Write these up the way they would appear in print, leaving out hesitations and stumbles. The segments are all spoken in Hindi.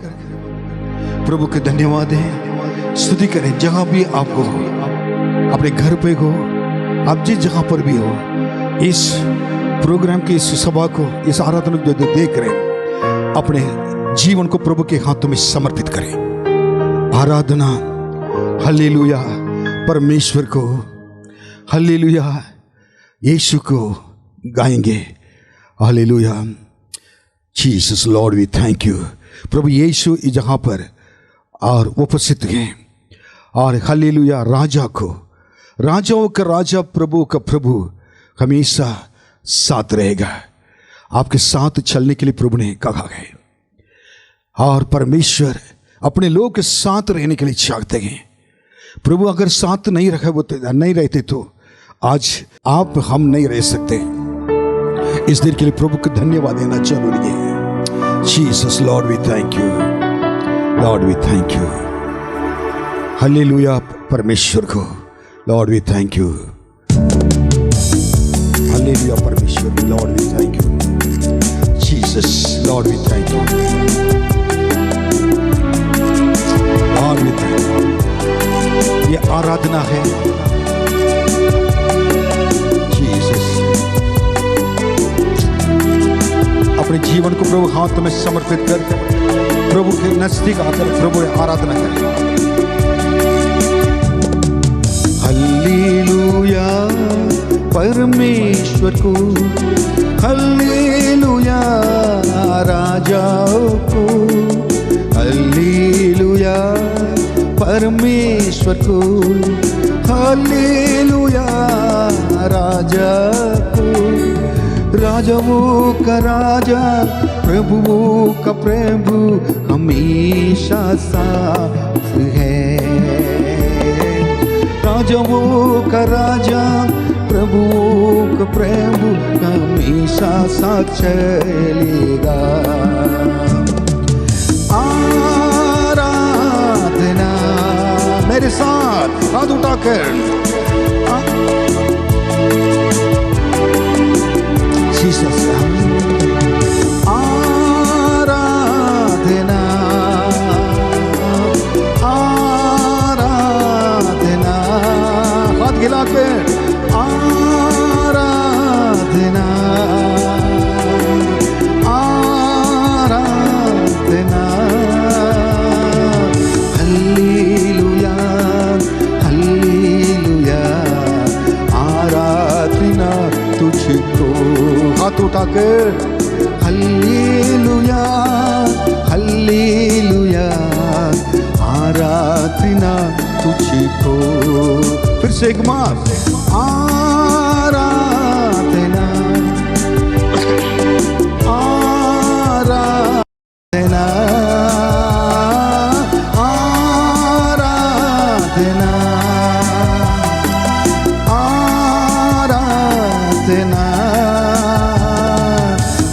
प्रभु के धन्यवाद दें, स्तुति करें। जहां भी आप हो, अपने घर पे हो, आप जिस जगह पर भी हो, इस प्रोग्राम की इस सभा को, इस आराधना को जो देख रहे हैं, अपने जीवन को प्रभु के हाथों में समर्पित करें। आराधना हालेलुया परमेश्वर को, हालेलुया यीशु को गाएंगे। Hallelujah Jesus Lord we thank you. प्रभु यीशु इस जगह पर और उपस्थित हैं, और हालेलुया राजा को, राजाओं का राजा, प्रभु का प्रभु हमेशा साथ रहेगा। आपके साथ चलने के लिए प्रभु ने कहा है, और परमेश्वर अपने लोगों के साथ रहने के लिए चाहते हैं। प्रभु अगर साथ नहीं रहते तो आज आप हम नहीं रह सकते। इस दिन के लिए प्रभु को धन्यवाद देना जरूरी है। Jesus Lord we thank you, Lord we thank you. Hallelujah परमेश्वर को, Lord we thank you. Hallelujah परमेश्वर, Lord we thank you. Jesus Lord we thank you, Lord we thank you. ये आराधना है जीसस। अपने जीवन को प्रभु हाथ में समर्पित कर प्रभु के नजदीक आकर प्रभु आराधना करें। हालेलुया परमेश्वर को, हालेलुया राजाओं को, हालेलुया परमेश्वर को, हालेलुया राजा को। राजाओं का राजा, प्रभुओं का प्रभु हमेशा साथ है। राजाओं का राजा, प्रभुओं का प्रभु हमेशा साथ चलेगा। आराधना मेरे साथ हाथ उठाकर, जीसस आराधना, आराधना हाथ गिलाकर, आराधना, आराधना। हालेलुया हालेलुया आराधना तुझको। हाथ उठाकर हालेलुया हालेलुया आराधना तुझको। फिर से एक बार आराधना, आराधना, आराधना, आराधना।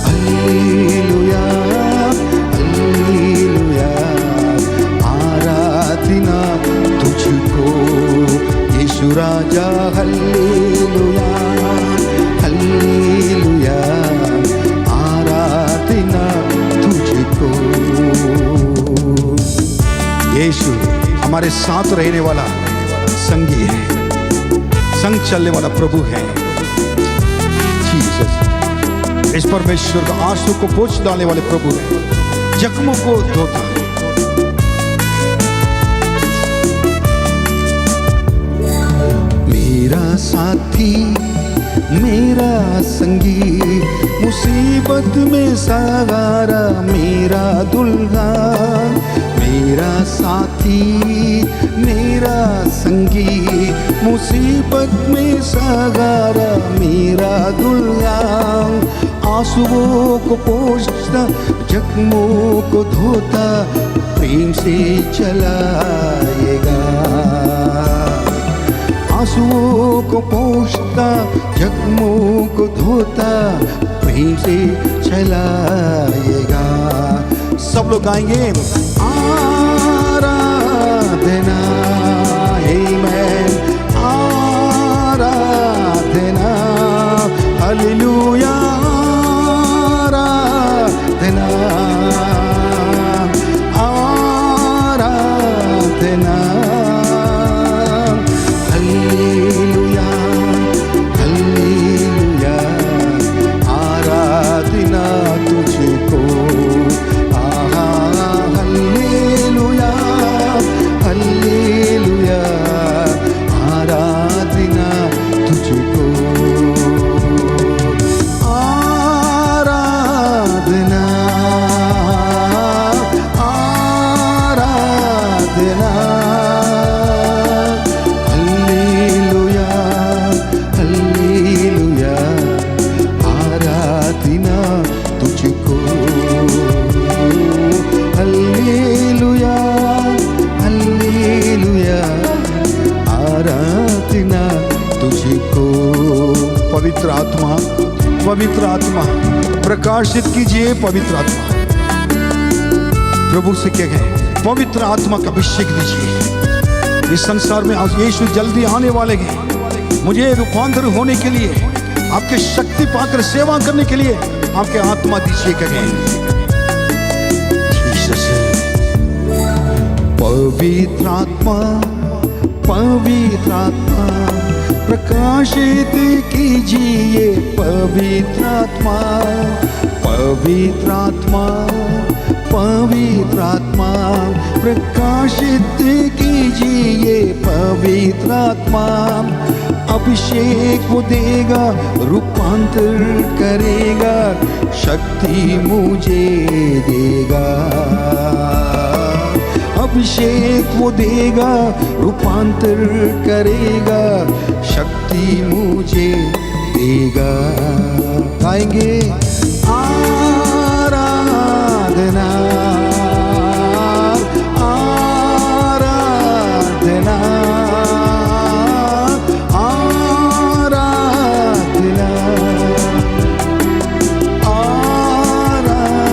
हालेलुया हालेलुया आराधना तुझको यीशु राजा। हालेलुया हालेलुया आराधना तुझको। यीशु हमारे साथ रहने वाला संगी है, संग चलने वाला प्रभु है। जीसस इस परमेश्वर का आंसू को पोंछ डालने वाले प्रभु है, जख्मों को धोता। मेरा साथी मेरा संगी, मुसीबत में सहारा मेरा दुल्हा। मेरा साथी मेरा संगी, मुसीबत में सहारा मेरा दुल्हा। आंसुओं को पोंछता, जख्मों को धोता, प्रेम से चलाएगा। आंसुओं को पोंछता, जख्मों को धोता, प्रेम से चलाएगा। सब लोग गाएंगे आराधना, आमेन, आराधना, हालेलुया आराधना, पवित्र आत्मा प्रकाशित कीजिए। पवित्र आत्मा प्रभु से कहें, पवित्र आत्मा का अभिषेक दीजिए। इस संसार में आज यीशु जल्दी आने वाले हैं। मुझे रूपांतर होने के लिए, आपके शक्ति पाकर सेवा करने के लिए आपके आत्मा दीजिए। कहें पवित्र आत्मा, पवित्र आत्मा प्रकाशित कीजिए। पवित्र आत्मा, पवित्र आत्मा, पवित्र आत्मा प्रकाशित कीजिए। पवित्र आत्मा अभिषेक को देगा, रूपांतर करेगा, शक्ति मुझे देगा। अभिषेक वो देगा, रूपांतर करेगा, शक्ति मुझे देगा। गाएंगे आराधना, आराधना, आराधना, आराधना।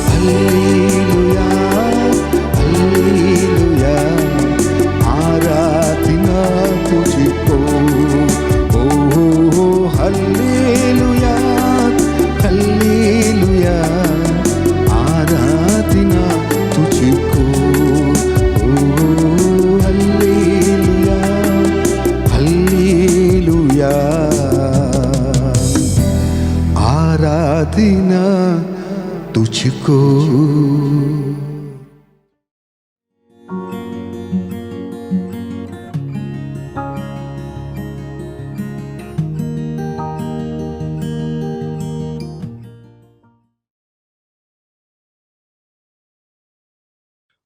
हालेलुया, हालेलुया, आराधना तुझको। ओ हालेलुया, हालेलुया, आराधना तुझको। ओ हालेलुया, हालेलुया, आराधना तुझको।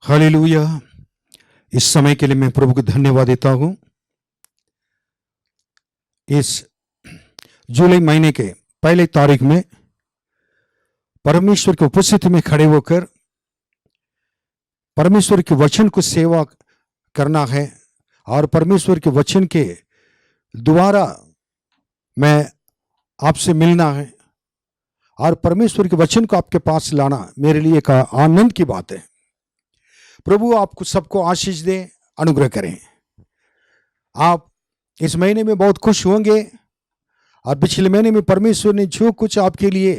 हालेलुया। इस समय के लिए मैं प्रभु को धन्यवाद देता हूं। इस जुलाई महीने के पहले तारीख में परमेश्वर की उपस्थिति में खड़े होकर परमेश्वर के वचन को सेवा करना है और परमेश्वर के वचन के द्वारा मैं आपसे मिलना है और परमेश्वर के वचन को आपके पास लाना मेरे लिए एक आनंद की बात है। प्रभु आपको सबको आशीष दे, अनुग्रह करें। आप इस महीने में बहुत खुश होंगे और पिछले महीने में परमेश्वर ने जो कुछ आपके लिए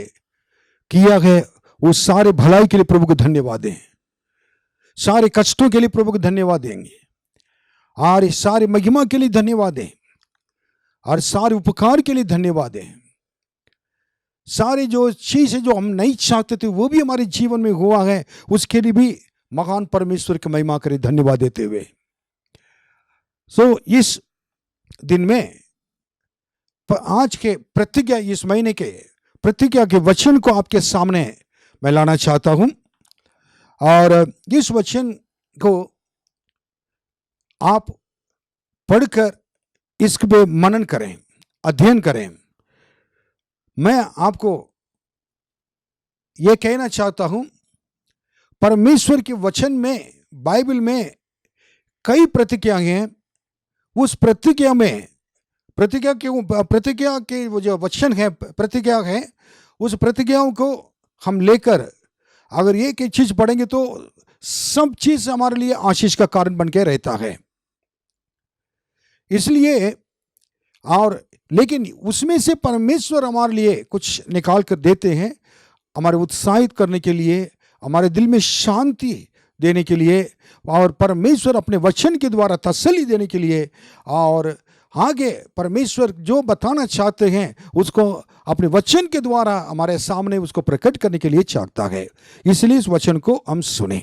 किया है वो सारे भलाई के लिए प्रभु को धन्यवाद दें। सारे कष्टों के लिए प्रभु को धन्यवाद देंगे और इस सारे महिमा के लिए धन्यवाद दें और सारे उपकार के लिए धन्यवाद दें। सारे जो चीजें जो हम नहीं चाहते थे वो भी हमारे जीवन में हुआ है, उसके लिए भी महान परमेश्वर की महिमा करें धन्यवाद देते हुए। इस दिन में आज के प्रतिज्ञा, इस महीने के प्रतिज्ञा के वचन को आपके सामने मैं लाना चाहता हूं और इस वचन को आप पढ़कर इस पे मनन करें, अध्ययन करें। मैं आपको यह कहना चाहता हूं, परमेश्वर के वचन में, बाइबल में कई प्रतिज्ञाएं हैं। उस प्रतिज्ञा में, प्रतिज्ञा के वो जो वचन है, प्रतिज्ञा है, उस प्रतिज्ञाओं को हम लेकर अगर एक एक चीज पढ़ेंगे तो सब चीज हमारे लिए आशीष का कारण बन के रहता है। इसलिए और लेकिन उसमें से परमेश्वर हमारे लिए कुछ निकाल कर देते हैं, हमारे उत्साहित करने के लिए, हमारे दिल में शांति देने के लिए और परमेश्वर अपने वचन के द्वारा तसल्ली देने के लिए और आगे परमेश्वर जो बताना चाहते हैं उसको अपने वचन के द्वारा हमारे सामने उसको प्रकट करने के लिए चाहता है। इसलिए इस वचन को हम सुने।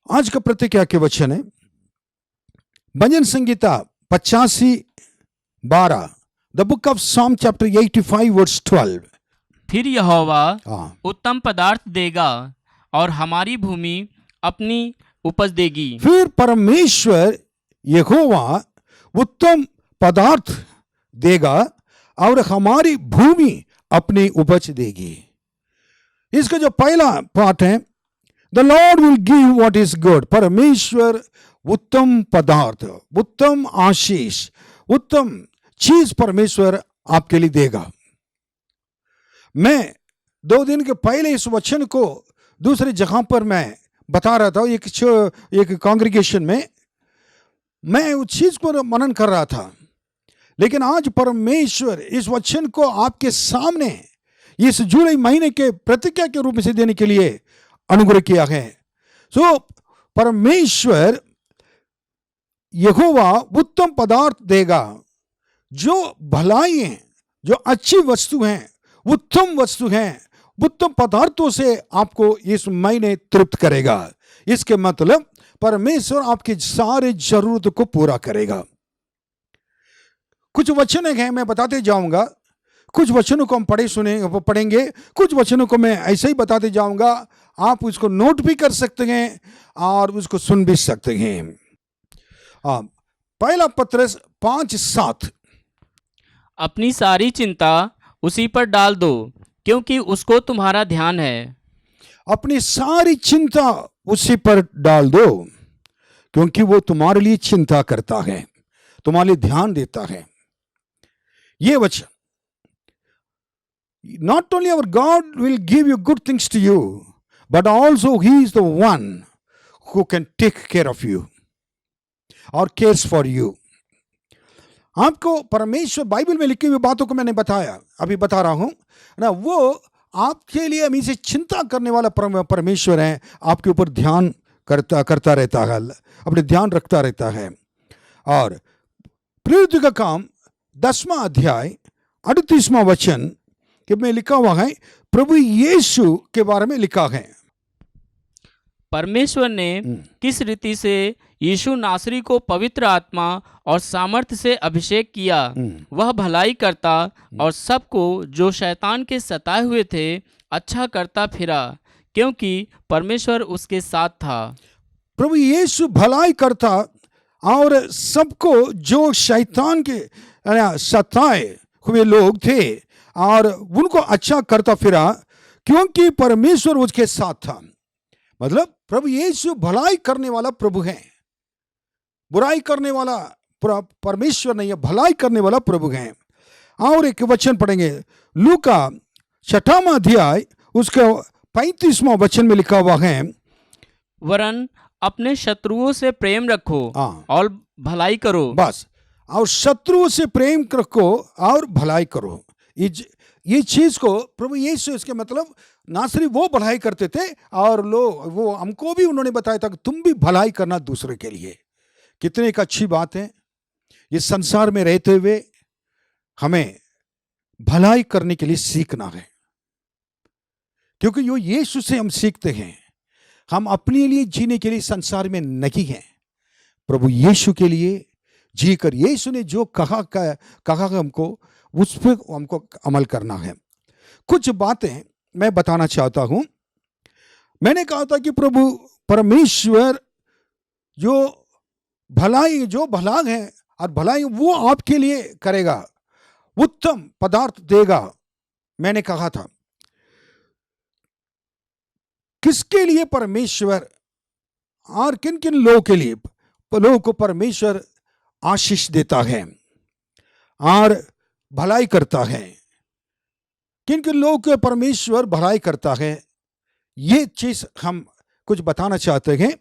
आज का प्रतिज्ञा के वचन है भजन संगीता 85:12, the book of Psalm chapter 85 verse 12। फिर यहोवा उत्तम पदार्थ देगा और हमारी भूमि अपनी उपज देगी। फिर परमेश्वर यहोवा उत्तम पदार्थ देगा और हमारी भूमि अपनी उपज देगी। इसका जो पहला पार्ट है, the Lord will give what is good. परमेश्वर उत्तम पदार्थ, उत्तम आशीष, उत्तम चीज परमेश्वर आपके लिए देगा। मैं 2 दिन के पहले इस वचन को दूसरी जगह पर मैं बता रहा था, एक कांग्रेगेशन में मैं उस चीज को मनन कर रहा था, लेकिन आज परमेश्वर इस वचन को आपके सामने इस जुलाई महीने के प्रतिज्ञा के रूप में से देने के लिए अनुग्रह किया है। सो परमेश्वर यहोवा उत्तम पदार्थ देगा, जो भलाई है, जो अच्छी वस्तु हैं, उत्तम वस्तु हैं, उत्तम पदार्थों से आपको इस महीने तृप्त करेगा। इसके मतलब परमेश्वर आपकी सारी जरूरत को पूरा करेगा। कुछ वचन हैं, मैं बताते जाऊंगा, कुछ वचनों को हम पढ़ेंगे, कुछ वचनों को मैं ऐसे ही बताते जाऊंगा, आप उसको नोट भी कर सकते हैं और उसको सुन भी सकते हैं। पहला पत्रस 5:7, अपनी सारी चिंता उसी पर डाल दो, क्योंकि उसको तुम्हारा ध्यान है। अपनी सारी चिंता उसी पर डाल दो, क्योंकि वो तुम्हारे लिए चिंता करता है, तुम्हारे लिए ध्यान देता है। ये वचन, not only our God will give you good things to you, but also He is the one who can take care of you or cares for you. आपको परमेश्वर बाइबल में लिखी हुई बातों को मैंने बताया, अभी बता रहा हूं ना, वो आपके लिए हमें से चिंता करने वाला परमेश्वर है, आपके ऊपर ध्यान करता रहता है, अपने ध्यान रखता रहता है। और प्रेरित का काम 10वां अध्याय 38वां वचन के में लिखा हुआ है, प्रभु यीशु के बारे में लिखा है। परमेश्वर ने किस रीति से यीशु नासरी को पवित्र आत्मा और सामर्थ्य से अभिषेक किया, वह भलाई करता और सबको जो शैतान के सताए हुए थे अच्छा करता फिरा, क्योंकि परमेश्वर उसके साथ था। प्रभु यीशु भलाई करता और सबको जो शैतान के सताए हुए लोग थे और उनको अच्छा करता फिरा, क्योंकि परमेश्वर उसके साथ था। मतलब प्रभु यीशु भलाई करने वाला प्रभु है, बुराई करने वाला परमेश्वर नहीं है, भलाई करने वाला प्रभु है। और एक वचन पढ़ेंगे, लूका 6वां अध्याय उसके 35वां वचन में लिखा हुआ है, वरन अपने शत्रुओं से प्रेम रखो और भलाई करो। बस, और शत्रुओं से प्रेम रखो और भलाई करो। ये चीज को प्रभु यीशु, इसके मतलब नासरी वो भलाई करते थे और वो हमको भी उन्होंने बताया था कि तुम भी भलाई करना दूसरे के लिए। कितने एक अच्छी बात है, इस संसार में रहते हुए हमें भलाई करने के लिए सीखना है, क्योंकि यो यीशु से हम सीखते हैं। हम अपने लिए जीने के लिए संसार में नहीं हैं, प्रभु यीशु के लिए जीकर यीशु ने जो कहा हमको, उस पर हमको अमल करना है। कुछ बातें मैं बताना चाहता हूं। मैंने कहा था कि प्रभु परमेश्वर जो भलाई है और भलाई वो आपके लिए करेगा, उत्तम पदार्थ देगा। मैंने कहा था किसके लिए परमेश्वर और किन किन लोगों के लिए लोगों को परमेश्वर आशीष देता है और भलाई करता है, किन किन लोगों को परमेश्वर भलाई करता है, ये चीज हम कुछ बताना चाहते हैं।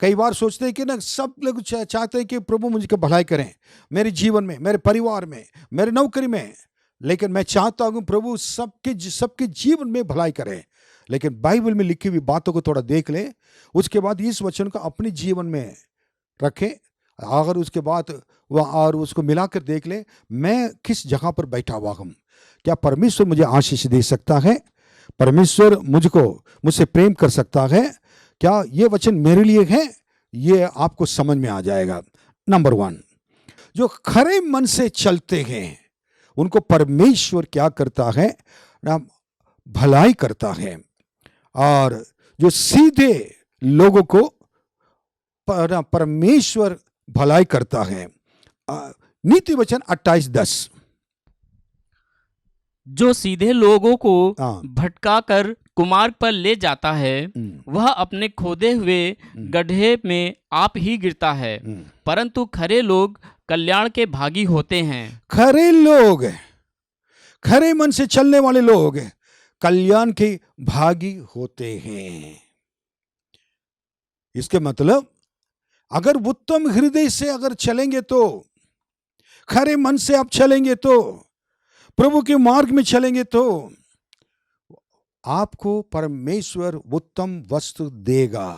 कई बार सोचते हैं कि ना, सब लोग चाहते हैं कि प्रभु मुझे भलाई करें मेरे जीवन में, मेरे परिवार में, मेरे नौकरी में, लेकिन मैं चाहता हूं प्रभु सबके जीवन में भलाई करें। लेकिन बाइबल में लिखी हुई बातों को थोड़ा देख ले, उसके बाद इस वचन को अपने जीवन में रखें, अगर उसके बाद और उसको मिलाकर देख ले, मैं किस जगह पर बैठा हुआ हूं, क्या परमेश्वर मुझे आशीष दे सकता है, परमेश्वर मुझसे प्रेम कर सकता है, क्या ये वचन मेरे लिए है, ये आपको समझ में आ जाएगा। नंबर 1, जो खरे मन से चलते हैं उनको परमेश्वर क्या करता है ना, भलाई करता है, और जो सीधे लोगों को परमेश्वर भलाई करता है। नीति वचन 28:10, जो सीधे लोगों को भटका कर कुमार्ग पर ले जाता है, वह अपने खोदे हुए गड्ढे में आप ही गिरता है, परंतु खरे लोग कल्याण के भागी होते हैं। खरे लोग, खरे मन से चलने वाले लोग कल्याण के भागी होते हैं। इसके मतलब अगर उत्तम हृदय से अगर चलेंगे तो, खरे मन से आप चलेंगे तो, प्रभु के मार्ग में चलेंगे तो आपको परमेश्वर उत्तम वस्तु देगा,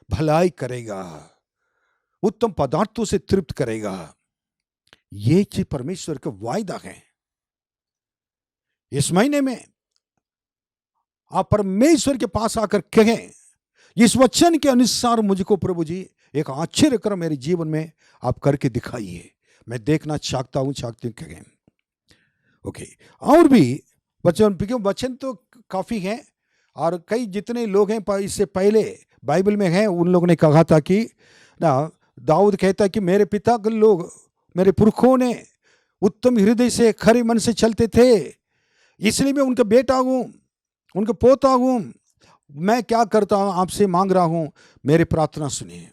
भलाई करेगा, उत्तम पदार्थों से तृप्त करेगा। ये चीज परमेश्वर का वायदा है। इस महीने में आप परमेश्वर के पास आकर कहें, इस वचन के अनुसार मुझको प्रभु जी एक आश्चर्य कर मेरे जीवन में आप करके दिखाइए, मैं देखना चाहता हूं, कहें। ओके, और भी वचन तो काफी हैं, और कई जितने लोग हैं इससे पहले बाइबल में हैं, उन लोगों ने कहा था कि ना, दाऊद कहता कि मेरे पिता के लोग, मेरे पुरखों ने उत्तम हृदय से खरे मन से चलते थे, इसलिए मैं उनका बेटा हूं, उनका पोता हूं। मैं क्या करता हूं, आपसे मांग रहा हूं, मेरे प्रार्थना सुनिए।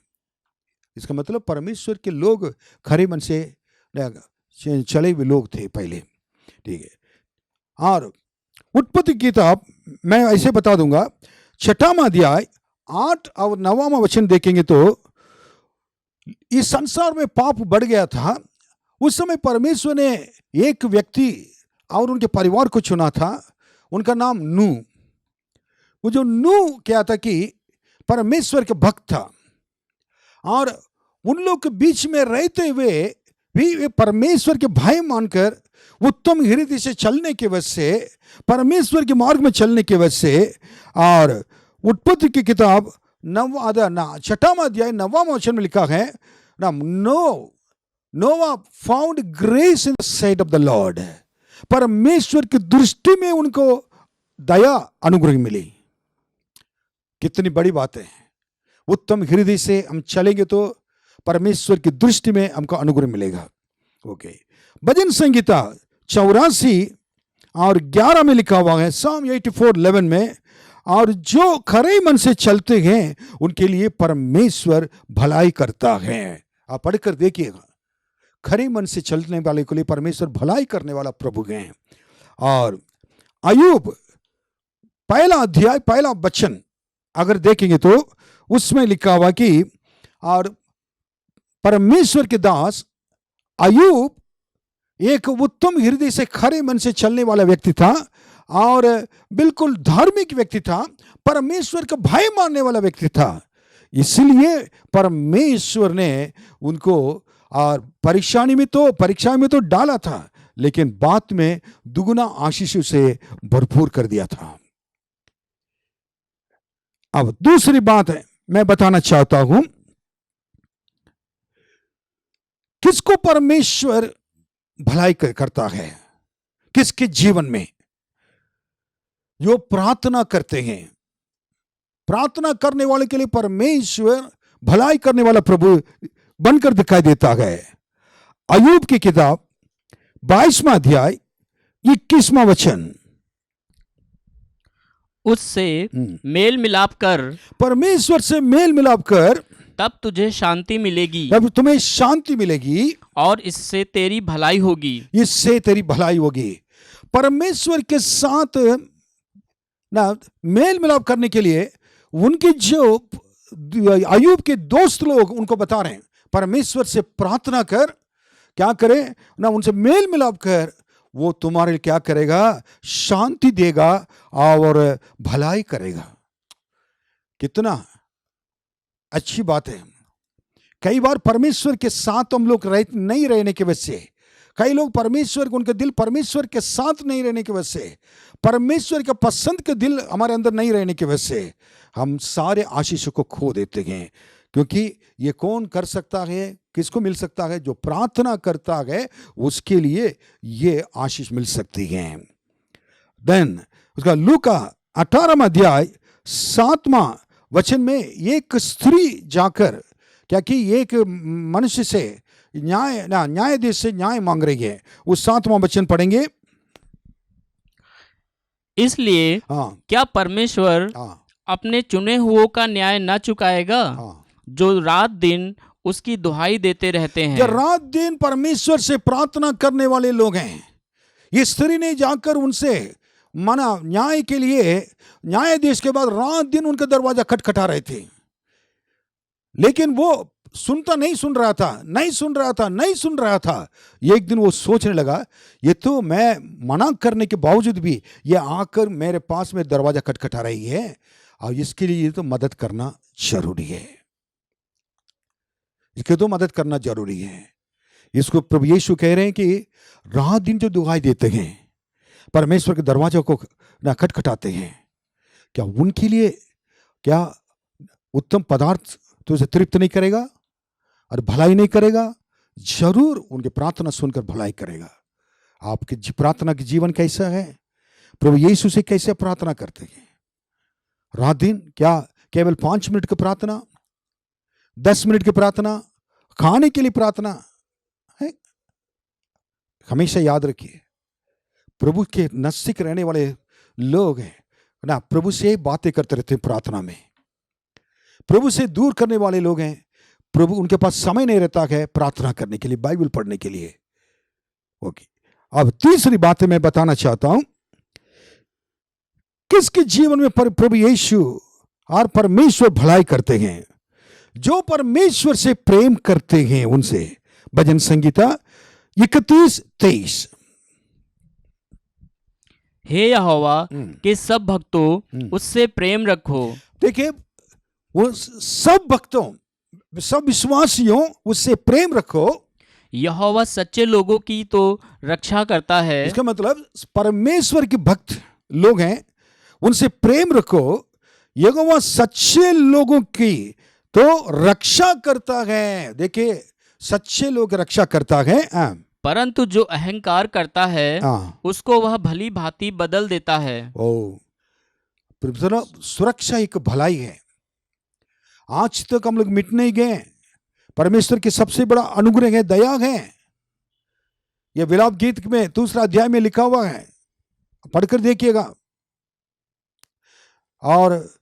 इसका मतलब परमेश्वर के लोग खरे मन से चले हुए लोग थे पहले, ठीक है। और उत्पत्ति किताब मैं ऐसे बता दूंगा, 6वां अध्याय 8 और 9वां वचन देखेंगे तो इस संसार में पाप बढ़ गया था। उस समय परमेश्वर ने एक व्यक्ति और उनके परिवार को चुना था, उनका नाम नू। वो जो नू क्या था कि परमेश्वर के भक्त था, और उन लोग के बीच में रहते हुए भी वे परमेश्वर के भय मानकर उत्तम हृदय से चलने की वजह से, परमेश्वर के मार्ग में चलने की वजह से, और उत्पत्ति की किताब 6वां अध्याय 9वां वचन में लिखा है ना, Noah found grace in the sight of the Lord. परमेश्वर की दृष्टि में उनको दया अनुग्रह मिली। कितनी बड़ी बात है। उत्तम हृदय से हम चलेंगे तो परमेश्वर की दृष्टि में हमको अनुग्रह मिलेगा। ओके, भजन संगीता 84 और 11 में लिखा हुआ है, Psalm 84:11 में, और जो खरे मन से चलते हैं उनके लिए परमेश्वर भलाई करता है। आप पढ़कर देखिएगा, खरे मन से चलने वाले के लिए परमेश्वर भलाई करने वाला प्रभु है। और अय्यूब 1 अध्याय 1 वचन अगर देखेंगे तो उसमें लिखा हुआ कि, और परमेश्वर के दास अय्यूब एक उत्तम हृदय से खरे मन से चलने वाला व्यक्ति था, और बिल्कुल धार्मिक व्यक्ति था, परमेश्वर का भय मानने वाला व्यक्ति था। इसलिए परमेश्वर ने उनको और परीक्षा में तो डाला था, लेकिन बाद में दुगुना आशीषों से भरपूर कर दिया था। अब दूसरी बात है मैं बताना चाहता हूं, किसको परमेश्वर भलाई करता है, किसके जीवन में? जो प्रार्थना करते हैं। प्रार्थना करने वाले के लिए परमेश्वर भलाई करने वाला प्रभु बनकर दिखाई देता है। अय्यूब की किताब 22वां अध्याय 21वां वचन, उससे मेल मिलाप कर, परमेश्वर से मेल मिलाप कर, तब तुझे शांति मिलेगी, तब तुम्हें शांति मिलेगी, और इससे तेरी भलाई होगी। इससे तेरी भलाई होगी। परमेश्वर के साथ ना मेल मिलाप करने के लिए उनके जो अय्यूब के दोस्त लोग उनको बता रहे हैं, परमेश्वर से प्रार्थना कर, क्या करे ना, उनसे मेल मिलाप कर, वो तुम्हारे लिए क्या करेगा, शांति देगा और भलाई करेगा। कितना अच्छी बात है। कई बार परमेश्वर के साथ हम लोग नहीं रहने की वजह से, कई लोग परमेश्वर को, उनका दिल परमेश्वर के साथ नहीं रहने की वजह से, परमेश्वर का पसंद का दिल हमारे अंदर नहीं रहने की वजह से हम सारे आशीषों को खो देते हैं। क्योंकि ये कौन कर सकता है, किसको मिल सकता है? जो प्रार्थना करता है उसके लिए ये आशीष मिल सकती है। देन उसका लूका 18वां अध्याय 7वां वचन में एक स्त्री जाकर क्या कि एक मनुष्य से न्यायाधीश से न्याय मांग रही है। उस 7वां वचन पढ़ेंगे। इसलिए क्या परमेश्वर अपने चुने हुओं का न्याय न चुकाएगा, जो रात दिन उसकी दुहाई देते रहते जो हैं। रात दिन परमेश्वर से प्रार्थना करने वाले लोग हैं, ये स्त्री ने जाकर उनसे माना न्याय के लिए, न्यायाधीश के बाद रात दिन उनका दरवाजा खटखटा रहे थे, लेकिन वो नहीं सुन रहा था। एक दिन वो सोचने लगा, ये तो मैं मना करने के बावजूद भी ये आकर मेरे पास में दरवाजा खटखटा रही है, और इसके लिए तो मदद करना जरूरी है, इसको प्रभु यीशु कह रहे हैं कि रात दिन जो दुहाई देते हैं, परमेश्वर के दरवाजे को ना खटखटाते हैं, क्या उनके लिए क्या उत्तम पदार्थ तो उसे तृप्त नहीं करेगा और भलाई नहीं करेगा? जरूर उनकी प्रार्थना सुनकर भलाई करेगा। आपके प्रार्थना के जीवन कैसा है? प्रभु यीशु से कैसे प्रार्थना करते हैं? रात दिन क्या केवल 5 मिनट की प्रार्थना, 10 मिनट की प्रार्थना, खाने के लिए प्रार्थना है? हमेशा याद रखिए, प्रभु के नजदीक रहने वाले लोग हैं ना, प्रभु से बातें करते रहते हैं प्रार्थना में। प्रभु से दूर करने वाले लोग हैं, प्रभु उनके पास समय नहीं रहता है प्रार्थना करने के लिए, बाइबल पढ़ने के लिए। ओके, अब तीसरी बात मैं बताना चाहता हूं, किसके जीवन में प्रभु यीशु और परमेश्वर भलाई करते हैं? जो परमेश्वर से प्रेम करते हैं उनसे। भजन संगीता 31:23। हे यहोवा के सब भक्तों, उससे प्रेम रखो। देखिए, वो सब भक्तों, सब विश्वासियों उससे प्रेम रखो। यहोवा सच्चे लोगों की तो रक्षा करता है। इसका मतलब परमेश्वर के भक्त लोग हैं, उनसे प्रेम रखो। यहोवा सच्चे लोगों की तो रक्षा करता है। देखिए, सच्चे लोग रक्षा करता है, परंतु जो अहंकार करता है उसको वह भली भांति बदल देता है। सुरक्षा एक भलाई है। आज तक हम लोग मिट नहीं गए। परमेश्वर की सबसे बड़ा अनुग्रह है, दया है। यह विलाप गीत में 2 अध्याय में लिखा हुआ है, पढ़कर देखिएगा। और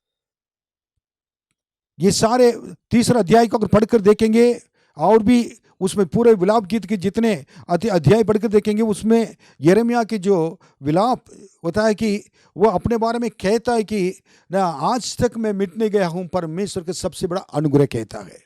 ये सारे 3 अध्याय को अगर पढ़कर देखेंगे, और भी उसमें पूरे विलाप गीत के जितने अध्याय पढ़कर देखेंगे, उसमें यिर्मयाह की जो विलाप होता है कि वो अपने बारे में कहता है कि ना आज तक मैं मिटने गया हूं, परमेश्वर का सबसे बड़ा अनुग्रह कहता है।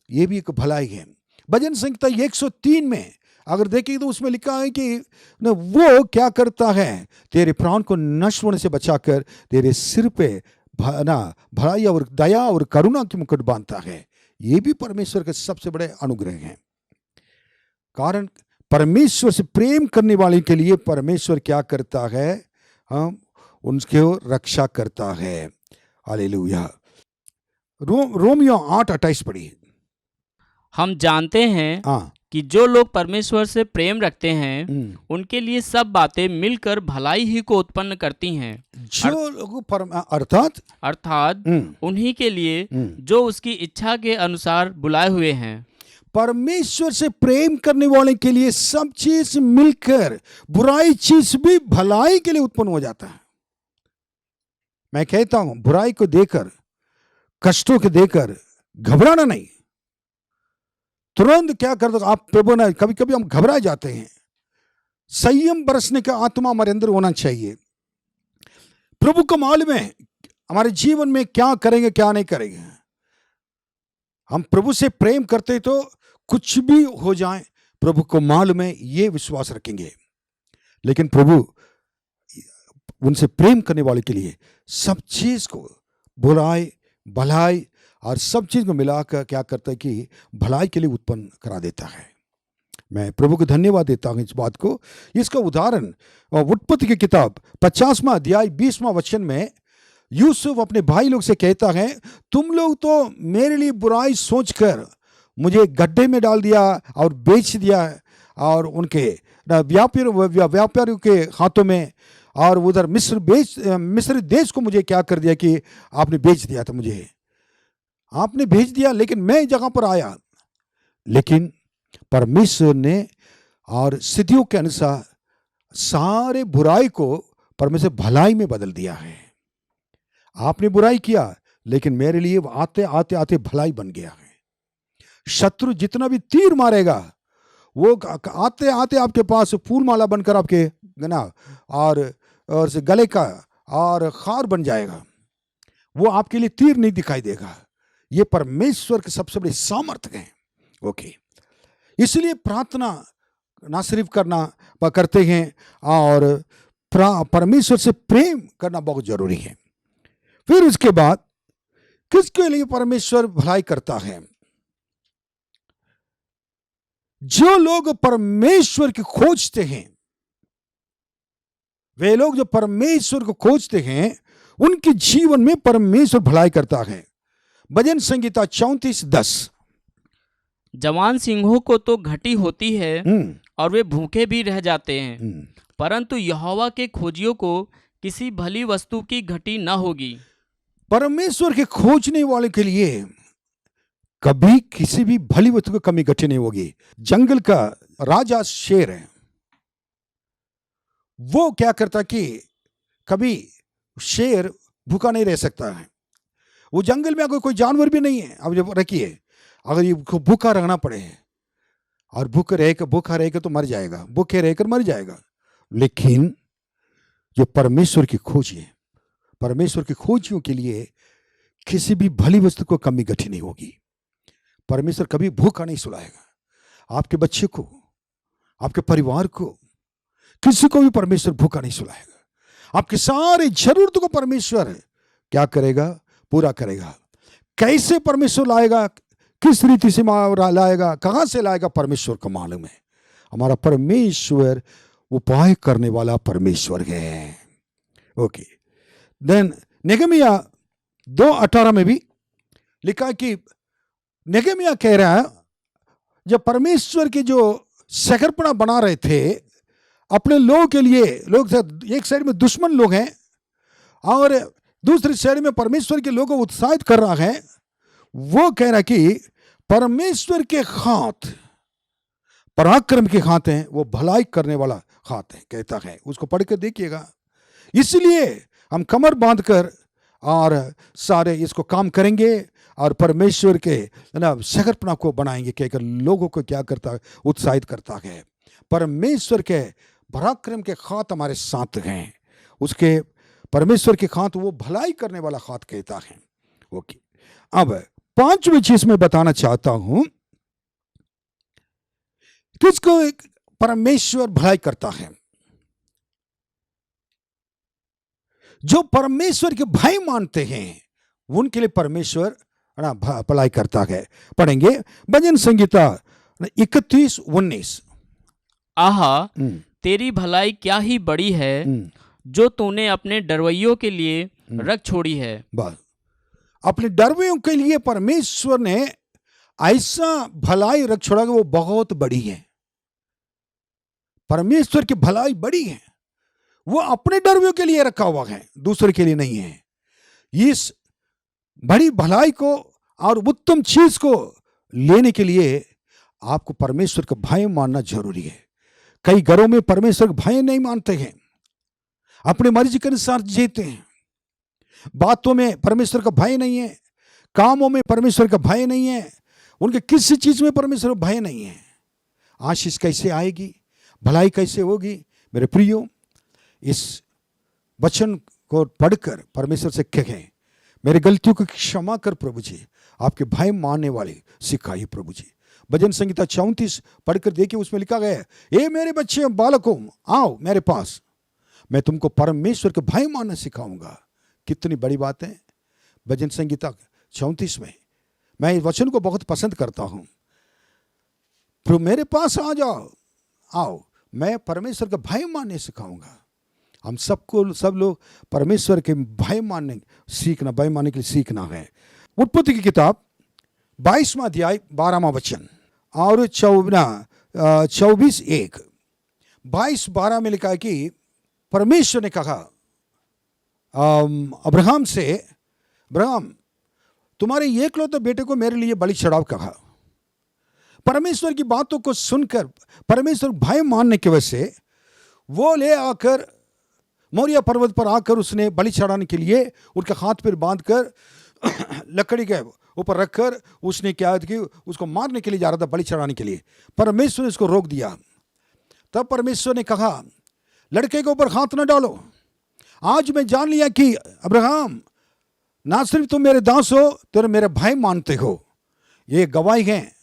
ये भी एक भलाई है। भजन संहिता 103 में अगर देखेंगे तो उसमें लिखा है कि ना वो क्या करता है, तेरे प्राण को नष्ट होने से बचाकर तेरे सिर पे भलाई और दया और करुणा की मुकुट बांधता है। ये भी परमेश्वर के सबसे बड़े अनुग्रह हैं। कारण परमेश्वर से प्रेम करने वाले के लिए परमेश्वर क्या करता है, हम उनके रक्षा करता है। हालेलुया। रोमियो 8:28 पढ़िए। हम जानते हैं कि जो लोग परमेश्वर से प्रेम रखते हैं उनके लिए सब बातें मिलकर भलाई ही को उत्पन्न करती हैं। जो लोग अर्थात उन्हीं के लिए जो उसकी इच्छा के अनुसार बुलाए हुए हैं। परमेश्वर से प्रेम करने वाले के लिए सब चीज मिलकर, बुराई चीज भी भलाई के लिए उत्पन्न हो जाता है। मैं कहता हूं, बुराई को देकर, कष्टों को देकर घबराना नहीं। तुरंत क्या कर दो आप, प्रभु ने, कभी कभी हम घबरा जाते हैं। संयम बरसने का आत्मा हमारे अंदर होना चाहिए। प्रभु को मालूम है हमारे जीवन में क्या करेंगे क्या नहीं करेंगे। हम प्रभु से प्रेम करते तो कुछ भी हो जाए, प्रभु को मालूम है, ये विश्वास रखेंगे। लेकिन प्रभु उनसे प्रेम करने वाले के लिए सब चीज को, बुराई भलाई और सब चीज को मिलाकर क्या करता है कि भलाई के लिए उत्पन्न करा देता है। मैं प्रभु को धन्यवाद देता हूं इस बात को। इसका उदाहरण उत्पत्ति की किताब 50वां अध्याय 20वां वचन में यूसुफ अपने भाई लोग से कहता है, तुम लोग तो मेरे लिए बुराई सोचकर मुझे गड्ढे में डाल दिया और बेच दिया, और उनके व्यापारियों के हाथों में, और उधर मिस्र देश को मुझे क्या कर दिया कि आपने बेच दिया था, मुझे आपने भेज दिया। लेकिन मैं जगह पर आया, लेकिन परमेश्वर ने और स्थितियों के अनुसार सारे बुराई को परमेश्वर भलाई में बदल दिया है। आपने बुराई किया, लेकिन मेरे लिए वो आते आते आते भलाई बन गया है। शत्रु जितना भी तीर मारेगा वो आते आते आपके पास फूल माला बनकर आपके ना और से गले का और खार बन जाएगा। वो आपके लिए तीर नहीं दिखाई देगा। ये परमेश्वर के सबसे बड़े सामर्थ्य हैं। ओके, इसलिए प्रार्थना ना सिर्फ करते हैं और परमेश्वर से प्रेम करना बहुत जरूरी है। फिर उसके बाद किसके लिए परमेश्वर भलाई करता है? जो लोग परमेश्वर की खोजते हैं, वे लोग जो परमेश्वर को खोजते हैं उनके जीवन में परमेश्वर भलाई करता है। भजन संगीता 34:10। जवान सिंहों को तो घटी होती है और वे भूखे भी रह जाते हैं, परंतु यहोवा के खोजियों को किसी भली वस्तु की घटी न होगी। परमेश्वर के खोजने वाले के लिए कभी किसी भी भली वस्तु की कमी घटी नहीं होगी। जंगल का राजा शेर है, वो क्या करता कि कभी शेर भूखा नहीं रह सकता है। वो जंगल में अगर कोई जानवर भी नहीं है, अब जब रखिए अगर ये भूखा रहना पड़े और भूखा रहेगा तो मर जाएगा, भूखे रहकर मर जाएगा। लेकिन जो परमेश्वर की खोज है, परमेश्वर की खोजियों के लिए किसी भी भली वस्तु को कमी घटी नहीं होगी। परमेश्वर कभी भूखा नहीं सुलाएगा। आपके बच्चे को, आपके परिवार को, किसी को भी परमेश्वर भूखा नहीं सुलाएगा। आपके सारे जरूरतों को परमेश्वर क्या करेगा? पूरा करेगा। कैसे परमेश्वर लाएगा, किस रीति से लाएगा, कहां से लाएगा, परमेश्वर को मालूम है। हमारा परमेश्वर उपाय करने वाला परमेश्वर है। ओके, देन नेगमिया 2:18 में भी लिखा कि नेगमिया कह रहा है, जब परमेश्वर के जो शकरपना बना रहे थे अपने लोगों के लिए, लोग एक साइड में दुश्मन लोग हैं और दूसरी साइड में परमेश्वर के लोगों को उत्साहित कर रहा है। वो कह रहा कि परमेश्वर के हाथ पराक्रम के हाथ हैं, वो भलाई करने वाला हाथ है, कहता है। उसको पढ़ कर देखिएगा। इसलिए हम कमर बांधकर और सारे इसको काम करेंगे और परमेश्वर के ना शकरपना को बनाएंगे, कहकर लोगों को क्या करता है? उत्साहित करता है। परमेश्वर के पराक्रम के हाथ हमारे साथ हैं। उसके परमेश्वर के हाथ वो भलाई करने वाला हाथ कहता है। ओके, अब 5वीं चीज में बताना चाहता हूं, किसको परमेश्वर भलाई करता है? जो परमेश्वर के भय मानते हैं उनके लिए परमेश्वर भलाई करता है। पढ़ेंगे भजन संगीता 31:19। आहा, तेरी भलाई क्या ही बड़ी है, जो तूने अपने डरवैयों के लिए रख छोड़ी है। बस अपने डरवैयों के लिए परमेश्वर ने ऐसा भलाई रख छोड़ा कि वो बहुत बड़ी है। परमेश्वर की भलाई बड़ी है, वो अपने डरवैयों के लिए रखा हुआ है, दूसरे के लिए नहीं है। इस बड़ी भलाई को और उत्तम चीज को लेने के लिए आपको परमेश्वर का भय मानना जरूरी है। कई घरों में परमेश्वर का भय नहीं मानते हैं, अपने मर्जी के अनुसार जीते हैं। बातों में परमेश्वर का भय नहीं है, कामों में परमेश्वर का भय नहीं है, उनके किसी चीज में परमेश्वर का भय नहीं है। आशीष कैसे आएगी, भलाई कैसे होगी? मेरे प्रियो, इस वचन को पढ़कर परमेश्वर से कहें, मेरे गलतियों को क्षमा कर प्रभु जी, आपके भय मानने वाले सिखाइए प्रभु जी। भजन संगीता 34 पढ़कर देखिए, उसमें लिखा गया है, ए मेरे बच्चे बालकों, आओ मेरे पास, मैं तुमको परमेश्वर के भय मानना सिखाऊंगा। कितनी बड़ी बात है। भजन संगीता 34 में मैं इस वचन को बहुत पसंद करता हूं। प्रभु मेरे पास आ जाओ, आओ, मैं परमेश्वर का भय मानने सिखाऊंगा। हम सबको, सब लोग परमेश्वर के भय मानने सीखना, भय मानने के लिए सीखना है। उत्पत्ति की किताब 22वां अध्याय 12वां वचन और 24:1 22:12 में लिखा है कि परमेश्वर ने कहा अब्राहम से, अब्राहम तुम्हारे एकलौते बेटे को मेरे लिए बलि चढ़ाओ। कहा परमेश्वर की बातों को सुनकर, परमेश्वर भय मानने की वजह से वो ले आकर मोरिया पर्वत पर आकर उसने बलि चढ़ाने के लिए उनके हाथ पर बांधकर लकड़ी के ऊपर रखकर उसने क्या कि उसको मारने के लिए जा रहा था, बलि चढ़ाने के लिए। परमेश्वर ने उसको रोक दिया। तब परमेश्वर ने कहा, लड़के के ऊपर हाथ न डालो। आज मैं जान लिया कि अब्राहम, ना सिर्फ तुम मेरे दास हो, तुम मेरे भाई मानते हो। ये गवाही है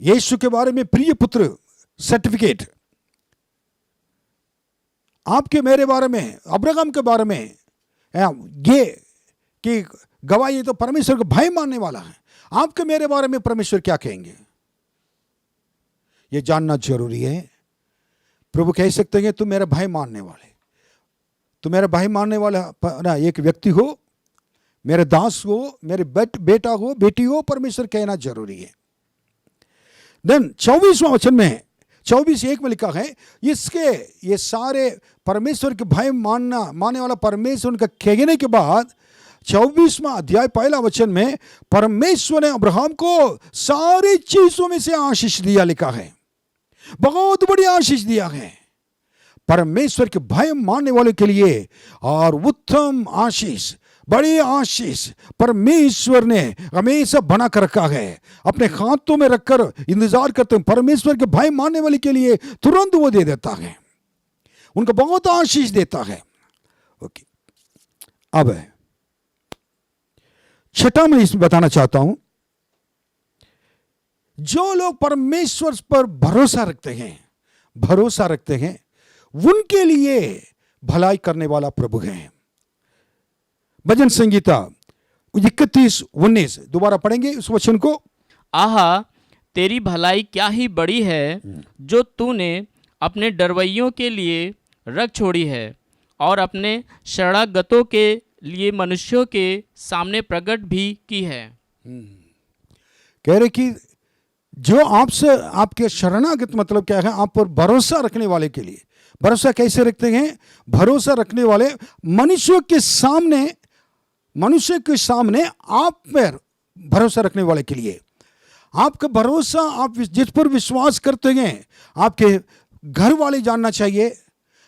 यीशु के बारे में, प्रिय पुत्र सर्टिफिकेट आपके मेरे बारे में, अब्राहम के बारे में ये कि गवाही तो परमेश्वर को भाई मानने वाला है। आपके मेरे बारे में परमेश्वर क्या कहेंगे, ये जानना जरूरी है। प्रभु कह सकते हैं तुम मेरा भाई मानने वाले, तुम मेरा भाई मानने वाला एक व्यक्ति हो, मेरे दास हो, मेरे बेटा हो, बेटी हो, परमेश्वर कहना जरूरी है। देन 24वां वचन में 24:1 में लिखा है, इसके ये सारे परमेश्वर के भाई मानने वाला परमेश्वर उनका कहने के बाद 24वां अध्याय पहला वचन में परमेश्वर ने अब्राहम को सारी चीजों में से आशीष दिया, लिखा है। बहुत बड़ी आशीष दिया है परमेश्वर के भय मानने वाले के लिए। और उत्तम आशीष, बड़ी आशीष परमेश्वर ने हमेशा बना कर रखा है, अपने हाथों में रखकर इंतजार करते हैं। परमेश्वर के भय मानने वाले के लिए तुरंत वो दे देता है, उनको बहुत आशीष देता है। ओके, अब छठा मैं इसमें बताना चाहता हूं, जो लोग परमेश्वर पर भरोसा रखते हैं उनके लिए भलाई करने वाला प्रभु है। भजन संगीता 31:19 दोबारा पढ़ेंगे उस वचन को। आहा, तेरी भलाई क्या ही बड़ी है, जो तूने अपने डरवैयों के लिए रख छोड़ी है और अपने शरणागतों के लिए मनुष्यों के सामने प्रकट भी की है। कह रहे कि जो आपसे, आपके शरणागत मतलब क्या है, आप पर भरोसा रखने वाले के लिए। भरोसा कैसे रखते हैं? भरोसा रखने वाले मनुष्य के सामने आप पर भरोसा रखने वाले के लिए। आपका भरोसा, आप जिस पर विश्वास करते हैं, आपके घर वाले जानना चाहिए,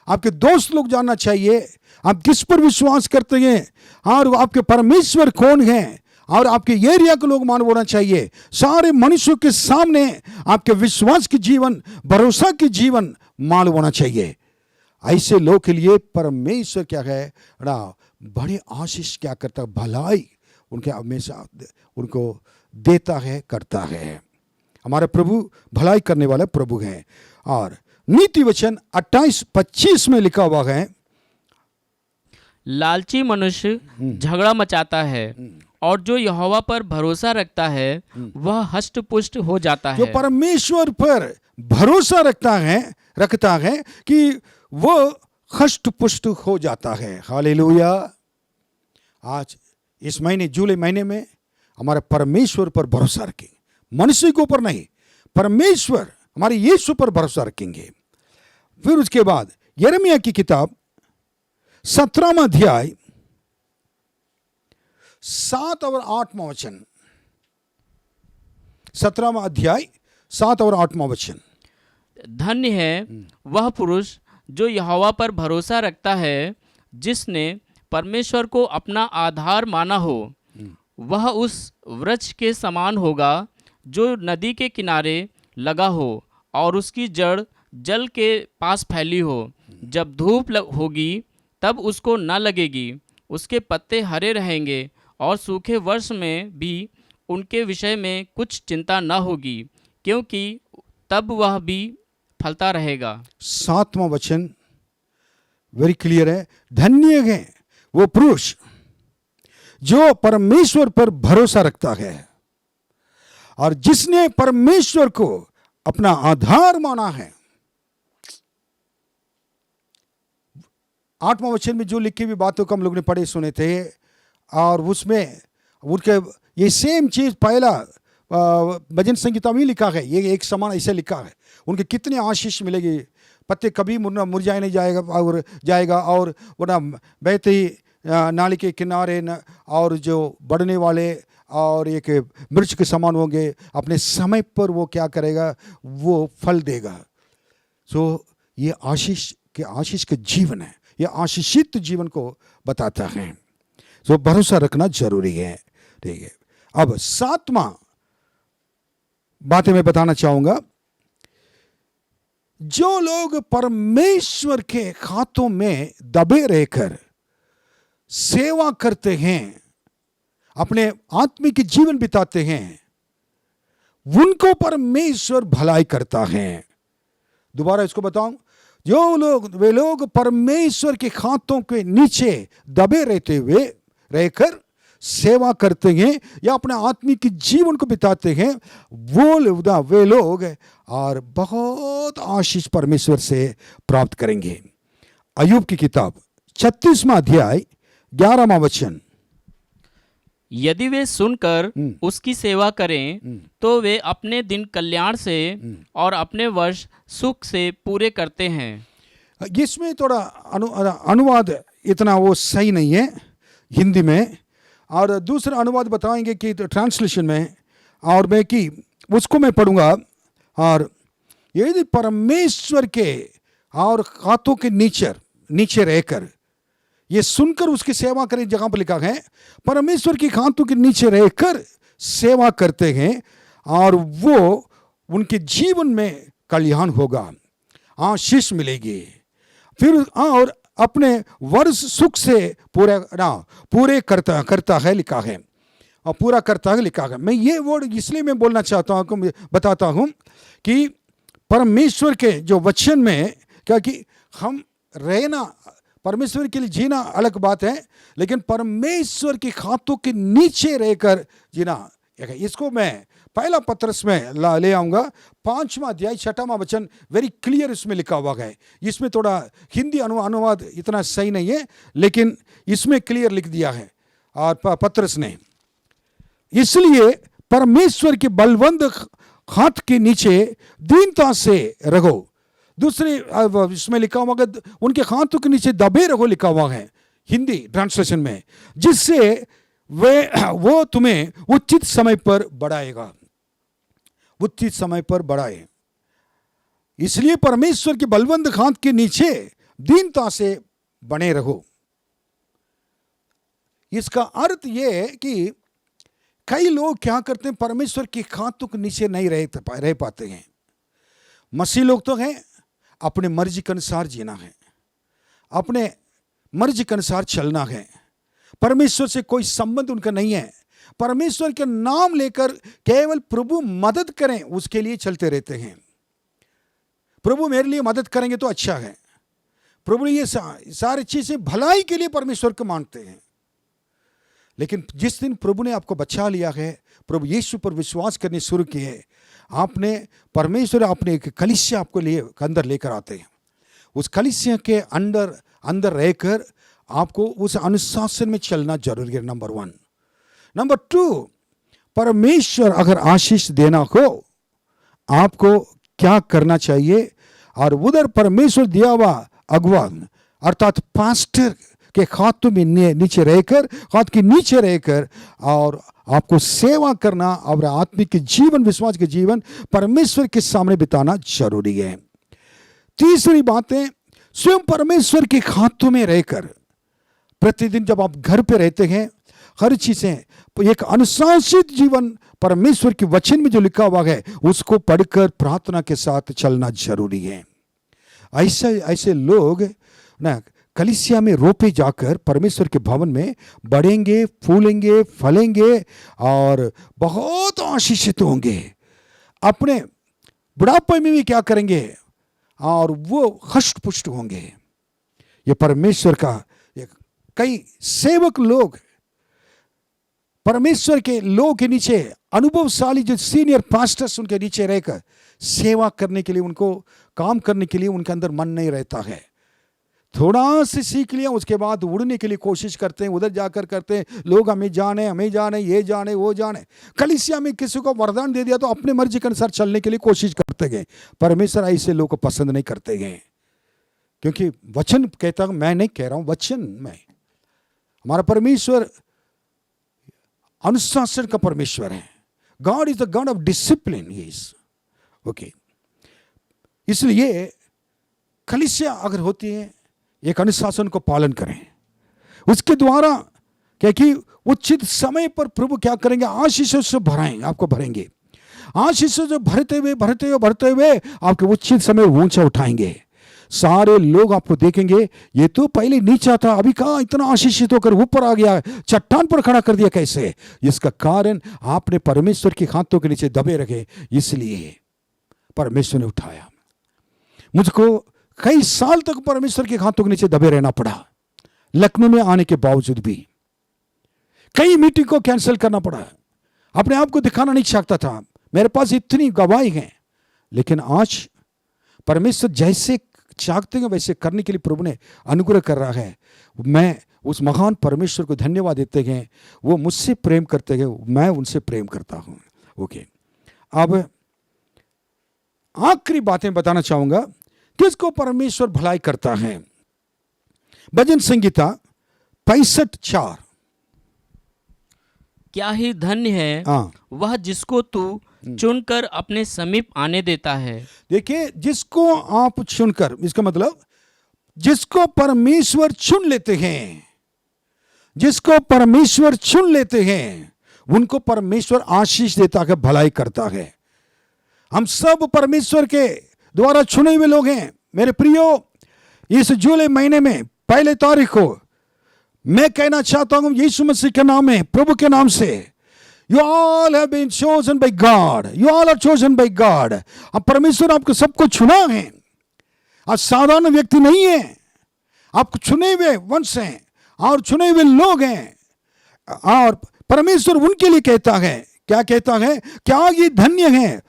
आपके दोस्त लोग जानना चाहिए आप किस पर विश्वास करते हैं, और आपके परमेश्वर कौन है, और आपके एरिया के लोग मालूम होना चाहिए। सारे मनुष्यों के सामने आपके विश्वास की जीवन, भरोसा की जीवन मालूम होना चाहिए। ऐसे लोग के लिए परमेश्वर क्या है ना, बड़ी आशीष क्या करता है, भलाई उनके हमेशा उनको देता है, करता है। हमारे प्रभु भलाई करने वाले प्रभु हैं। और नीति वचन 28:25 में लिखा हुआ है, लालची मनुष्य झगड़ा मचाता है और जो यहोवा पर भरोसा रखता है वह हष्ट पुष्ट हो जाता है। जो परमेश्वर पर भरोसा रखता है कि वो हष्ट पुष्ट हो जाता है। हालेलुया। आज इस महीने, जुलाई महीने में हमारे परमेश्वर पर भरोसा रखें, मनुष्य के ऊपर नहीं, परमेश्वर हमारे यीशु पर भरोसा रखेंगे। फिर उसके बाद यिर्मयाह की किताब 17वां अध्याय 7 और 8वां वचन। 17वां अध्याय 7 और 8वां वचन। धन्य है वह पुरुष जो यहोवा पर भरोसा रखता है, जिसने परमेश्वर को अपना आधार माना हो। वह उस वृक्ष के समान होगा जो नदी के किनारे लगा हो और उसकी जड़ जल के पास फैली हो। जब धूप होगी तब उसको न लगेगी, उसके पत्ते हरे रहेंगे और सूखे वर्ष में भी उनके विषय में कुछ चिंता न होगी, क्योंकि तब वह भी फलता रहेगा। 7वां वचन वेरी क्लियर है, धन्य है वो पुरुष जो परमेश्वर पर भरोसा रखता है और जिसने परमेश्वर को अपना आधार माना है। 8वां वचन में जो लिखी हुई बातों को हम लोग ने पढ़े सुने थे, और उसमें उनके ये सेम चीज पहला भजन संगीता में लिखा है, ये एक समान ऐसे लिखा है। उनके कितने आशीष मिलेगी, पत्ते कभी मुरझाए नहीं जाएगा और वो ना बहते ही नाली के किनारे और जो बढ़ने वाले और एक मिर्च के समान होंगे, अपने समय पर वो क्या करेगा, वो फल देगा। सो ये आशीष के जीवन है, ये आशीषित जीवन को बताता है। सो भरोसा रखना जरूरी है। ठीक है। अब 7वां बातें मैं बताना चाहूंगा, जो लोग परमेश्वर के हाथों में दबे रहकर सेवा करते हैं, अपने आत्मिक जीवन बिताते हैं, उनको परमेश्वर भलाई करता है। दोबारा इसको बताऊं, वे लोग परमेश्वर के हाथों के नीचे दबे रहते हुए रहकर सेवा करते हैं या अपने आत्मिक जीवन को बिताते हैं, वे लोग और बहुत आशीष परमेश्वर से प्राप्त करेंगे। अय्यूब की किताब 36वां अध्याय 11वां वचन, यदि वे सुनकर उसकी सेवा करें तो वे अपने दिन कल्याण से और अपने वर्ष सुख से पूरे करते हैं। इसमें थोड़ा अनुवाद इतना वो सही नहीं है हिंदी में, और दूसरा अनुवाद बताएंगे कि ट्रांसलेशन में, और मैं कि उसको मैं पढ़ूंगा। और यदि परमेश्वर के और हाथों के नीचे रहकर ये सुनकर उसकी सेवा करें, जगह पर लिखा है परमेश्वर के हाथों के नीचे रहकर सेवा करते हैं और वो उनके जीवन में कल्याण होगा, आशीष मिलेगी, फिर और अपने वर्ष सुख से पूरे करता है लिखा है, और पूरा करता है लिखा है। मैं ये वर्ड इसलिए मैं बोलना चाहता हूँ, बताता हूँ कि परमेश्वर के जो वचन में क्या कि हम रहना, परमेश्वर के लिए जीना अलग बात है, लेकिन परमेश्वर के हाथों के नीचे रहकर जीना, इसको मैं पहला पत्रस में ले आऊंगा। 5वां अध्याय 6वां वचन वेरी क्लियर इसमें लिखा हुआ है। इसमें थोड़ा हिंदी अनुवाद इतना सही नहीं है, लेकिन इसमें क्लियर लिख दिया है और पत्रस ने, इसलिए परमेश्वर के बलवंत हाथ के नीचे दीनता से रहो। दूसरे इसमें लिखा हुआ है उनके हाथों के नीचे दबे रहो लिखा हुआ है हिंदी ट्रांसलेशन में, जिससे वो तुम्हें उचित समय पर बढ़ाएगा, उचित समय पर बढ़ाए। इसलिए परमेश्वर के बलवंत हाथ के नीचे दीनता से बने रहो। इसका अर्थ यह है कि कई लोग क्या करते हैं, परमेश्वर के हाथों के नीचे नहीं रह पाते हैं। मसीह लोग तो हैं, अपने मर्जी के अनुसार जीना है, अपने मर्जी के अनुसार चलना है, परमेश्वर से कोई संबंध उनका नहीं है, परमेश्वर के नाम लेकर केवल प्रभु मदद करें उसके लिए चलते रहते हैं। प्रभु मेरे लिए मदद करेंगे तो अच्छा है, प्रभु ये सारी चीजें भलाई के लिए परमेश्वर को मानते हैं। लेकिन जिस दिन प्रभु ने आपको बचा लिया है, प्रभु यीशु पर विश्वास करने शुरू किए, आपने परमेश्वर अपने एक कलीसिया आपको अंदर लेकर आते हैं। उस कलीसिया के अंदर रहकर आपको उस अनुशासन में चलना जरूरी है, नंबर 1। नंबर 2, परमेश्वर अगर आशीष देना हो आपको क्या करना चाहिए, और उधर परमेश्वर दिया हुआ अगुवा अर्थात पास्टर के हाथों में नीचे रहकर, हाथ के नीचे रहकर और आपको सेवा करना और आत्मिक जीवन, विश्वास के जीवन परमेश्वर के सामने बिताना जरूरी है। तीसरी बात है, स्वयं परमेश्वर के हाथों में रहकर प्रतिदिन जब आप घर पे रहते हैं, हर चीजें एक अनुशासित जीवन परमेश्वर के वचन में जो लिखा हुआ है उसको पढ़कर प्रार्थना के साथ चलना जरूरी है। ऐसे लोग ना कलीसिया में रोपे जाकर परमेश्वर के भवन में बढ़ेंगे, फूलेंगे, फलेंगे और बहुत आशीषित होंगे। अपने बुढ़ापे में भी क्या करेंगे, और वो हष्ट पुष्ट होंगे। ये परमेश्वर का कई सेवक लोग परमेश्वर के लोग के नीचे, अनुभवशाली जो सीनियर पास्टर्स उनके नीचे रहकर सेवा करने के लिए, उनको काम करने के लिए उनके अंदर मन नहीं रहता है। थोड़ा से सीख लिया, उसके बाद उड़ने के लिए कोशिश करते हैं, उधर जाकर करते हैं, लोग हमें जाने, ये जाने, वो जाने। कलीसिया में किसी को वरदान दे दिया तो अपने मर्जी के अनुसार चलने के लिए कोशिश करते हैं। परमेश्वर ऐसे लोग को पसंद नहीं करते हैं, क्योंकि वचन कहता हूं, मैं नहीं कह रहा हूं, वचन में हमारा परमेश्वर अनुशासन का परमेश्वर है। God is the God of discipline is okay. इसलिए कलीसिया अगर होती है, एक अनुशासन को पालन करें, उसके द्वारा क्योंकि उचित समय पर प्रभु क्या करेंगे, आशीषों से भराएंगे, आपको भरेंगे। आशीषों से भरते हुए आपके उचित समय ऊंचा उठाएंगे। सारे लोग आपको देखेंगे, ये तो पहले नीचा था, अभी कहाँ इतना आशीषित होकर ऊपर आ गया, चट्टान पर खड़ा कर दिया कैसे? इसका कारण आपने परमेश्वर के हाथों के नीचे दबे रखे, इसलिए परमेश्वर ने उठाया। मुझको कई साल तक परमेश्वर के हाथों के नीचे दबे रहना पड़ा। लखनऊ में आने के बावजूद भी कई मीटिंग को कैंसिल करना पड़ा। अपने आप को दिखाना नहीं चाहता था, मेरे पास इतनी गवाही है। लेकिन आज परमेश्वर जैसे चाहते हैं वैसे करने के लिए प्रभु ने अनुग्रह कर रहा है। मैं उस महान परमेश्वर को धन्यवाद देते हैं। वो मुझसे प्रेम करते हैं, मैं उनसे प्रेम करता हूं। ओके, अब आखिरी बातें बताना चाहूंगा, किसको परमेश्वर भलाई करता है। भजन संगीता 65:4। क्या ही धन्य है वह जिसको तू चुनकर अपने समीप आने देता है। देखिए, जिसको आप चुनकर, इसका मतलब जिसको परमेश्वर चुन लेते हैं, जिसको परमेश्वर चुन लेते हैं उनको परमेश्वर आशीष देता है, भलाई करता है। हम सब परमेश्वर के द्वारा चुने हुए लोग हैं। मेरे प्रियो, इस जुलाई महीने में 1 तारीख को मैं कहना चाहता हूं यीशु मसीह के नाम में, प्रभु के नाम से, You all have been chosen by God. You all are chosen by God. अब परमेश्वर आपको सबको चुना है। आप साधारण व्यक्ति नहीं है, आप चुने हुए वंश हैं और चुने हुए लोग हैं। और परमेश्वर उनके लिए कहता है, क्या कहता है, क्या ये धन्य है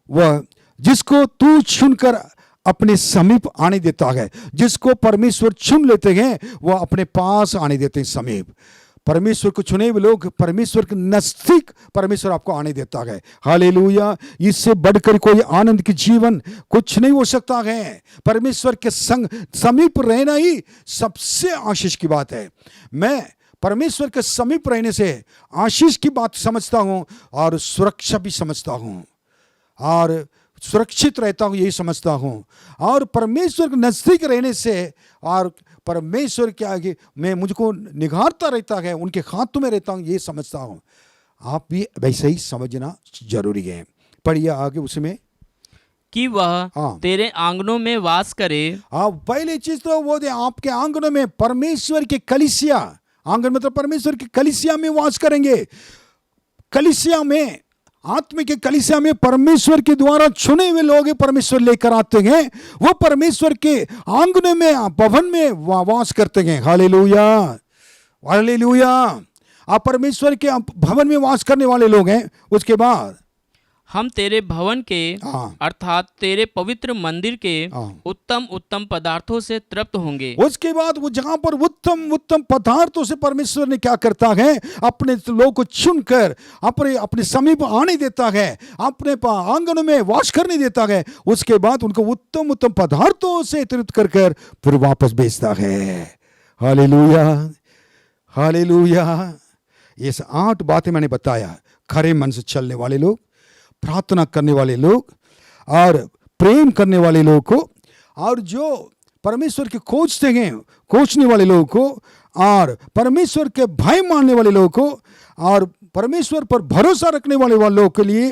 वह जिसको तू चुनकर अपने समीप आने देता है। जिसको परमेश्वर चुन लेते हैं वह अपने पास आने देते हैं समीप। परमेश्वर को चुने हुए लोग, परमेश्वर के नजदीक परमेश्वर आपको आने देता है। हालेलुया। इससे बढ़कर कोई आनंद की जीवन कुछ नहीं हो सकता है। परमेश्वर के संग समीप रहना ही सबसे आशीष की बात है। मैं परमेश्वर के समीप रहने से आशीष की बात समझता हूं और सुरक्षा भी समझता हूं और सुरक्षित रहता हूं, यही समझता हूं। और परमेश्वर के नजदीक रहने से और परमेश्वर के आगे मैं मुझको निगारता रहता है, उनके हाथों में रहता हूं, ये समझता हूं। आप भी वैसे ही समझना जरूरी है। पढ़िए आगे उसमें कि वह तेरे आंगनों में वास करे। पहली चीज तो वो दे, आपके आंगनों में परमेश्वर की कलीसिया, आंगन मतलब परमेश्वर की कलीसिया में वास करेंगे। कलीसिया में, आत्मिक के कलीसिया में परमेश्वर के द्वारा चुने हुए लोग परमेश्वर लेकर आते हैं। वो परमेश्वर के आंगन में, भवन में वास करते हैं। Hallelujah, hallelujah. आप परमेश्वर के भवन में वास करने वाले लोग हैं। उसके बाद हम तेरे भवन के अर्थात तेरे पवित्र मंदिर के उत्तम उत्तम पदार्थों से तृप्त होंगे। उसके बाद वो जहां पर उत्तम उत्तम पदार्थों से परमेश्वर ने क्या करता है, अपने लोगों को चुनकर अपने समीप आने देता है, अपने आंगनों में वास करने देता है। उसके बाद उनको उत्तम उत्तम पदार्थों से तृप्त कर फिर वापस भेजता है। Hallelujah, hallelujah. ये 8 बातें मैंने बताया। खरे मन से चलने वाले लोग, प्रार्थना करने वाले लोग और प्रेम करने वाले लोगों को, और जो परमेश्वर के खोजते हैं, खोजने वाले लोगों को, और परमेश्वर के भय मानने वाले लोगों को, और परमेश्वर पर भरोसा रखने वाले लोगों के लिए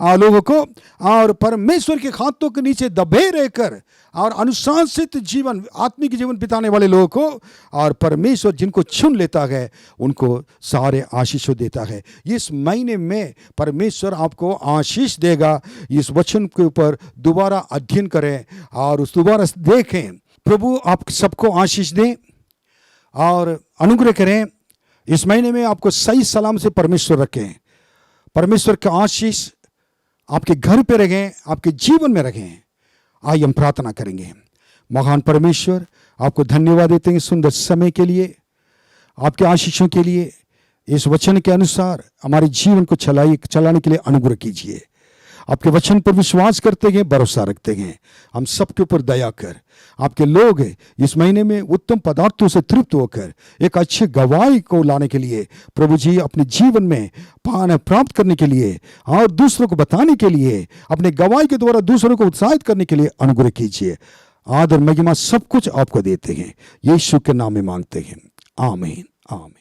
लोगों को, और परमेश्वर के हाथों के नीचे दबे रहकर और अनुशासित जीवन, आत्मिक जीवन बिताने वाले लोगों को, और परमेश्वर जिनको चुन लेता है उनको सारे आशीष देता है। इस महीने में परमेश्वर आपको आशीष देगा। इस वचन के ऊपर दोबारा अध्ययन करें और उस दोबारा देखें। प्रभु आप सबको आशीष दें और अनुग्रह करें। इस महीने में आपको सही सलाम से परमेश्वर रखें। परमेश्वर का आशीष आपके घर पे रहें, आपके जीवन में रहें। आइए हम प्रार्थना करेंगे। महान परमेश्वर, आपको धन्यवाद देते हैं सुंदर समय के लिए, आपके आशीषों के लिए। इस वचन के अनुसार हमारे जीवन को चलाने के लिए अनुग्रह कीजिए। आपके वचन पर विश्वास करते हैं, भरोसा रखते हैं। हम सबके ऊपर दया कर, आपके लोग इस महीने में उत्तम पदार्थों से तृप्त होकर एक अच्छे गवाही को लाने के लिए, प्रभु जी अपने जीवन में पाना प्राप्त करने के लिए और दूसरों को बताने के लिए, अपने गवाही के द्वारा दूसरों को उत्साहित करने के लिए अनुग्रह कीजिए। आदर महिमा सब कुछ आपको देते हैं, यीशु के नाम में मांगते हैं। आमीन, आमीन।